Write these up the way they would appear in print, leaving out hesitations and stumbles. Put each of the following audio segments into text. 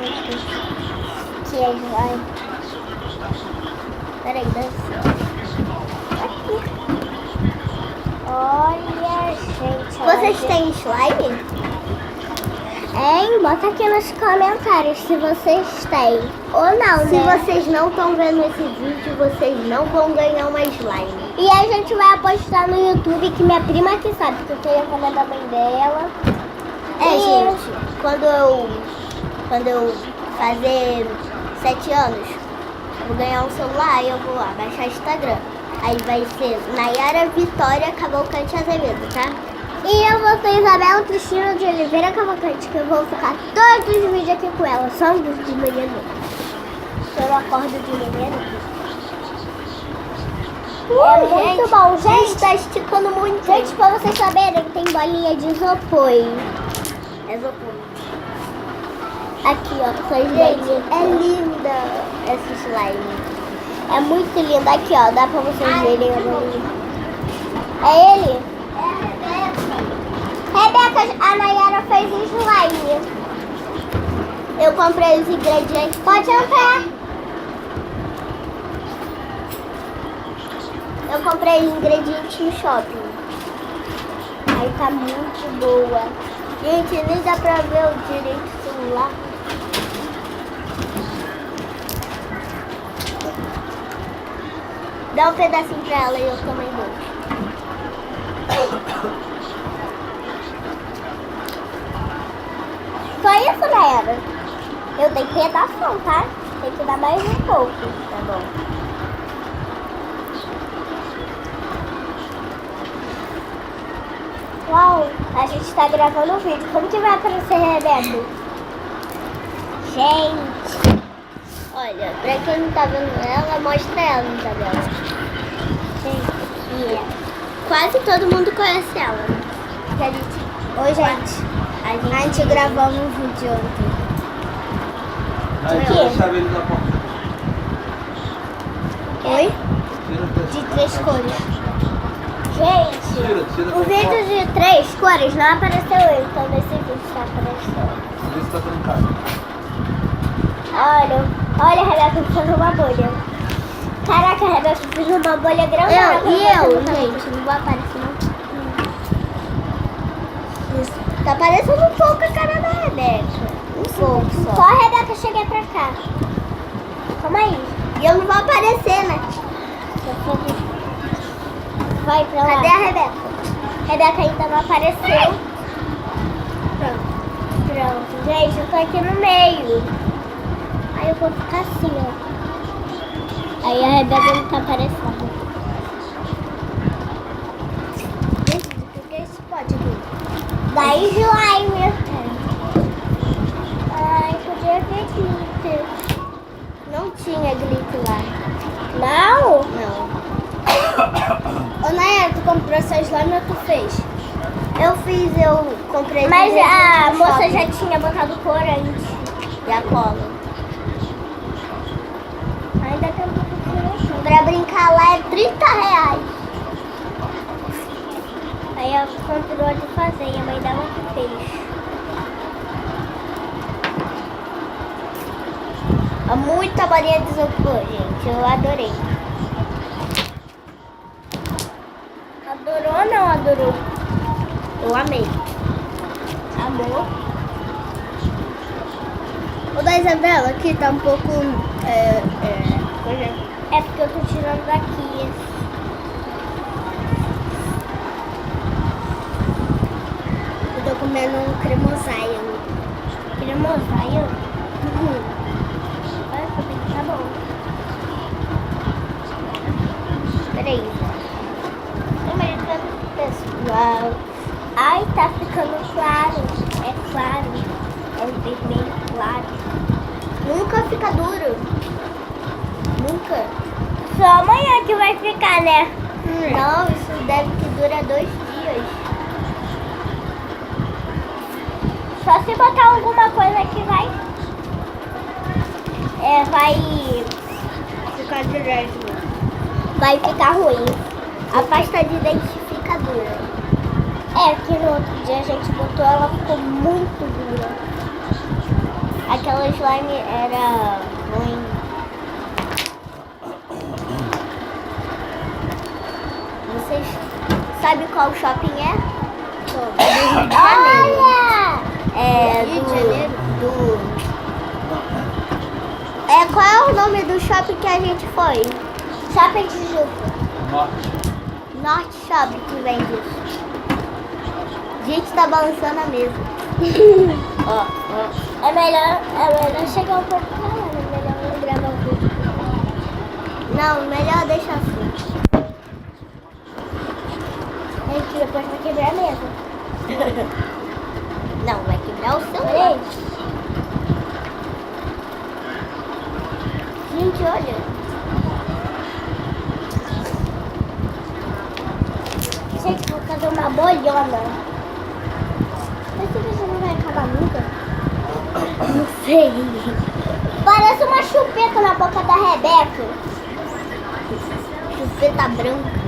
Que é slime. Peraí, dança. Aqui. Olha, gente. Vocês têm slime? Hein? Bota aqui nos comentários se vocês têm ou não, Se né? vocês não estão vendo esse vídeo, vocês não vão ganhar uma slime. E a gente vai apostar no YouTube, que minha prima que sabe, porque eu tenho a conta da mãe dela. Gente, quando eu fazer 7 anos, eu vou ganhar um celular e eu vou lá baixar o Instagram. Aí vai ser Nayara Vitória Cavalcante Azevedo, tá? E eu vou ser Isabela Cristina de Oliveira Cavalcante, que eu vou ficar todos os vídeos aqui com ela, só os de manhã não. Se eu não acordo de manhã não. É muito bom, gente. Tá esticando muito. Gente, pra vocês saberem, tem bolinha de isopor. É isopor. Aqui, ó, são as Gente, bolinhas. é linda essa slime. É muito linda. Aqui, ó, dá pra vocês verem a bolinha. É ele? Rebeca, a Nayara fez slime. Eu comprei os ingredientes. Pode entrar. Eu comprei os ingredientes no shopping. Aí tá muito boa. Gente, nem dá pra ver o direito do celular. Dá um pedacinho pra ela e eu também dou. Só isso, Nayara. Eu tenho pedação, tá? Tem que dar mais um pouco. Tá bom. Uau, a gente tá gravando o vídeo. Como que vai aparecer, Rebeca? Gente, Olha, pra quem não tá vendo ela, mostra ela no tabela. gente, Quase todo mundo conhece ela, né? Que a gente... oi, gente. A gente gravou um vídeo ontem. Aí, quê? já deixava ele na porta. Oi? Tira o texto. De 3 cores. Gente, Tira o vídeo de 3 cores não apareceu eu, então nesse vídeo está aparecendo. Vê se tá trancado. Olha, Rebeca, eu fiz uma bolha. Caraca, Rebeca, eu fiz uma bolha grande. Gente, não vou aparecer não. Tá parecendo um pouco a cara da Rebeca. Um pouco Só só. a Rebeca chegar pra cá. Calma aí. E eu não vou aparecer, né? Vai pra lá. Cadê a Rebeca? Rebeca ainda não apareceu. Pronto. Gente, eu tô aqui no meio. Aí eu vou ficar assim, ó. Aí a Rebeca não tá aparecendo. Gente, por que esse pote aqui? Da slime. Ai, podia ver glitter. Não tinha glitter lá. Não? Não. Ô, Nayara, tu comprou essa slime ou tu fez? Eu comprei. Mas a no moça shopping. já tinha botado corante. E a cola. Ainda tem um pouco de corante. Pra brincar lá é R$30. Aí ela comprou de fazer e a mãe dela que fez. Muita bolinha de isopor, gente. Eu adorei. Adorou ou não adorou? Eu amei. Amor. O da Isabela aqui tá um pouco... É porque eu tô tirando daqui. Eu tô comendo um cremosaio. Cremosaio? Olha, tá bom. Peraí. Pessoal. Ai, tá ficando claro. É claro. É um vermelho claro. Nunca fica duro. Nunca. Só amanhã que vai ficar, né? Não, isso deve que dura 2 dias. Só se botar alguma coisa que vai... vai Ficar direto. vai ficar ruim. A pasta de dente fica dura. É, que no outro dia a gente botou, ela ficou muito dura. Aquela o slime era ruim. Vocês sabem qual shopping é? Olha! É Rio de Janeiro? Qual é o nome do shopping que a gente foi? Shopping Tijuca. Norte. Norte Shopping que vende isso. Gente, tá balançando a mesa. Ó. É melhor chegar um pouco pra lá, é melhor não gravar o vídeo. Não, melhor deixar assim. A gente depois vai quebrar a mesa. Não, vai quebrar o seu. Olha aí. Gente, olha. Gente, vou fazer uma bolhona. Mas você não vai acabar nunca? Não sei. Parece uma chupeta na boca da Rebeca. Chupeta branca.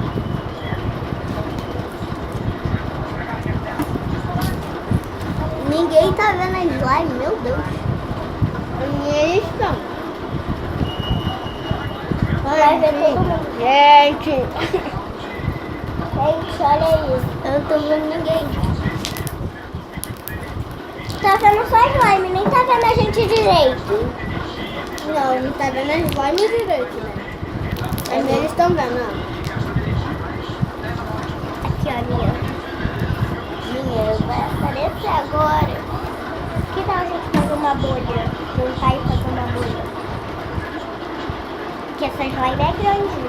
Ninguém tá vendo a slime, meu Deus. E eles estão. Vai ver todo mundo. Gente. Gente, olha isso. Eu não tô vendo ninguém. Tá vendo só slime, nem tá vendo a gente direito. Não tá vendo a slime direito, né? Mas eles estão vendo, ó. Aqui, olha. Minha, vai aparecer agora. Que tal a gente fazer uma bolha? Juntar e fazer uma bolha? Porque essa slime é grande.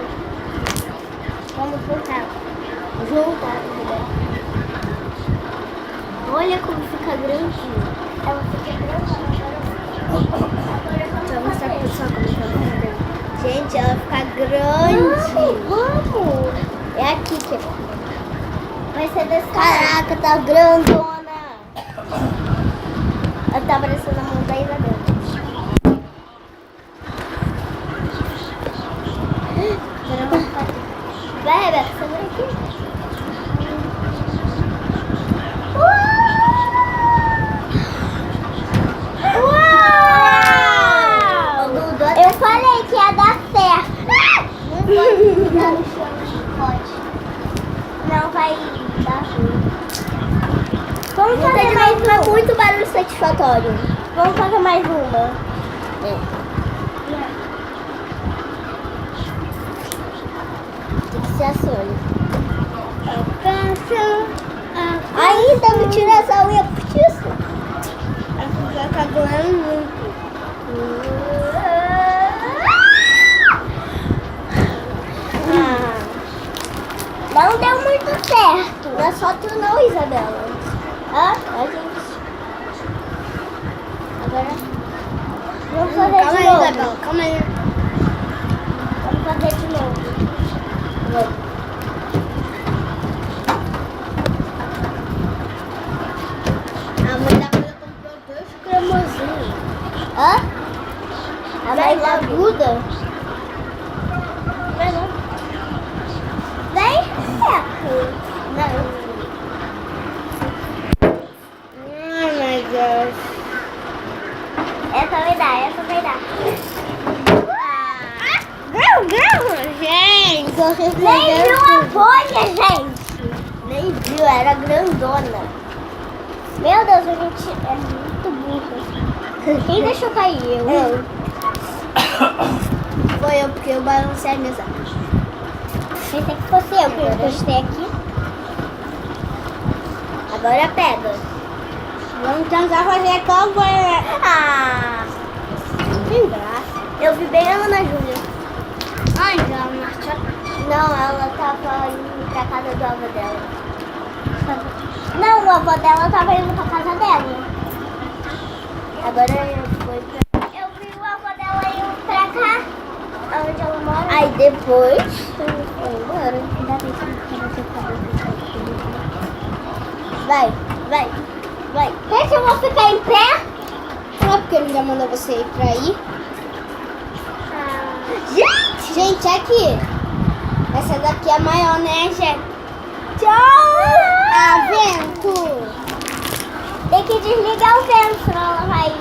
Vamos juntar. Juntar, né? Olha como fica grande. Ela fica grande. Deixa eu mostrar pro pessoal como fica grande. Gente, ela fica grande. Vamos! É aqui que Vai ser desse Caraca, tá grandona. Ela tá parecendo a mão da Isabel. Vai, Rebeca, você vem aqui. Uau! Eu falei que ia dar certo. Não pode ficar no chão, não pode. Não vai dar ruim. Vamos Não fazer tem mais mais uma. muito barulho satisfatório. Vamos fazer mais uma. Tem que ser assim, olha. Alcança. Ainda não tira essa unha postiça. Essa já tá doendo muito. Não deu muito certo. Não é só tu não, Isabela. Hã? A gente. Agora vamos fazer Calma de aí, novo. Isabela, calma aí. Vamos fazer de novo. A mãe da Folha comprou 2 cremosinhos. Hã? A Vai mãe lá, da Duda. Vai não. Vem, Rebeca. Não. Ai, meu Deus. Essa vai dar, essa vai dar. Gente, Nem viu a bolha, gente. Nem viu, era grandona. Meu Deus, a gente é muito burro. Quem deixou cair? Eu. Foi eu, porque eu balancei a mesa. Pensei que fosse eu, porque eu postei aqui. Agora pega. Vamos tentar fazer como é. Ah, Tem graça. eu vi bem ela na Júlia. Ai, não, Marcia. Não, ela tava indo pra casa do avô dela. Não, o avô dela tava indo pra casa dela. Agora eu fui pra... Eu vi o avô dela indo pra cá, onde ela mora. Aí depois eu fui embora. Ainda bem que não quero ter cabelo. Vai, vai, vai. Gente, eu vou ficar em pé. Não, porque ele já mandou você ir pra aí. Gente, aqui. Essa daqui é a maionese. Tchau! Ah, vento. Tem que desligar o vento, senão ela vai ir.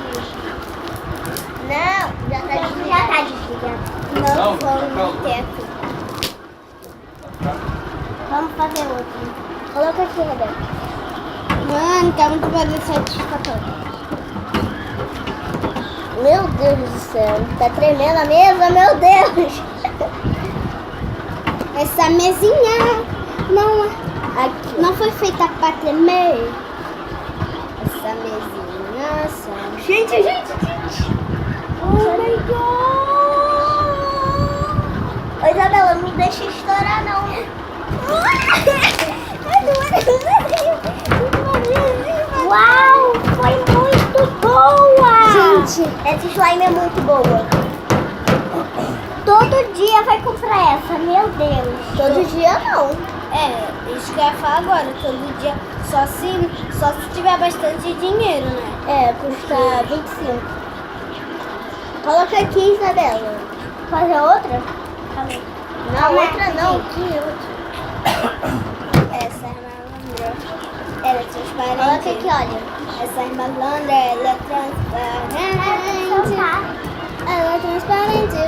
fazer outro. Coloca aqui, Rebeca. Mano, tá muito bagulho satisfatório. Meu Deus do céu. Tá tremendo a mesa, meu Deus. Essa mesinha não, Aqui. não foi feita pra tremer. Essa mesinha, sabe? Gente. Oh my God. Ô, Isabela, não deixa estourar, não. Uau, foi muito boa. Gente, essa slime é muito boa. Todo dia vai comprar essa, meu Deus. Todo dia não. É, isso que eu ia falar agora. Todo dia, só se tiver bastante dinheiro, né? É, custa 25. Coloca aqui, Isabela. Fazer outra? Calma. Não, Calma outra aí. não. Aqui, outra. Essa é malandra. Ela é transparente. Coloca aqui, olha. Essa é malandra, ela é transparente. Ela é transparente.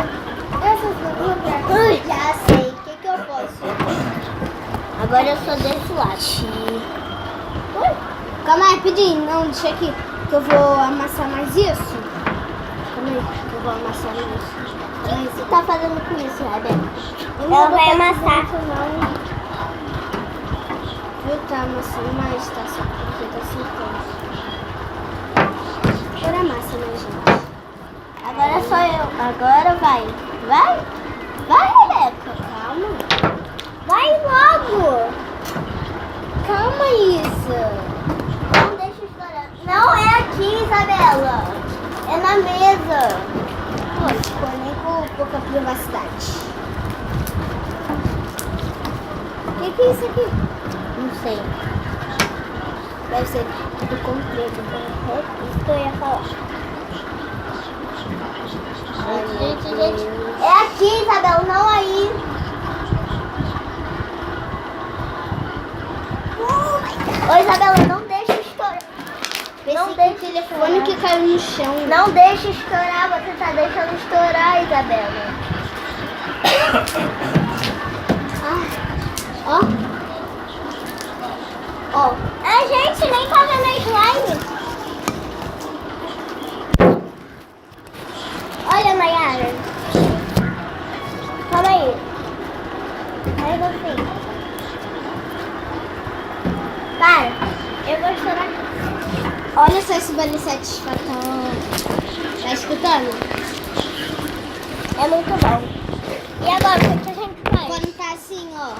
Essa Ui, já sei. O que eu posso? Agora eu sou desse lado. Calma aí, rapidinho. Não, deixa aqui. Que eu vou amassar mais isso. Calma aí, que eu vou amassar mais isso. O que você tá fazendo com isso, Rebeca? Eu não Ela vou vai botar amassar. tudo não. Viu? Tá amassando mais, tá só porque tá sentando. Agora amassa, né, gente? Agora sou eu. Agora vai. Vai? Vai, Rebeca. Calma. Vai logo. Calma isso. Não deixa estourar. Não é aqui, Isabela. É na mesa. Olha, ficou nem com pouca privacidade. O que é isso aqui? Não sei. Deve ser do completo. Isso que eu ia falar. Gente. É aqui, Isabela, não aí. Ô, Isabela, não deixa estourar. Não deixa O telefone que caiu no chão. Não deixa estourar, você tá deixando estourar, Isabela. Ó. Ó. A gente nem tá vendo a slime. Olha, Nayara. Calma aí. Aí você. Para. Eu vou estourar. Olha só esse barulho satisfatório. Tá escutando? É muito bom. E agora, o que a gente faz? Quando tá assim, ó.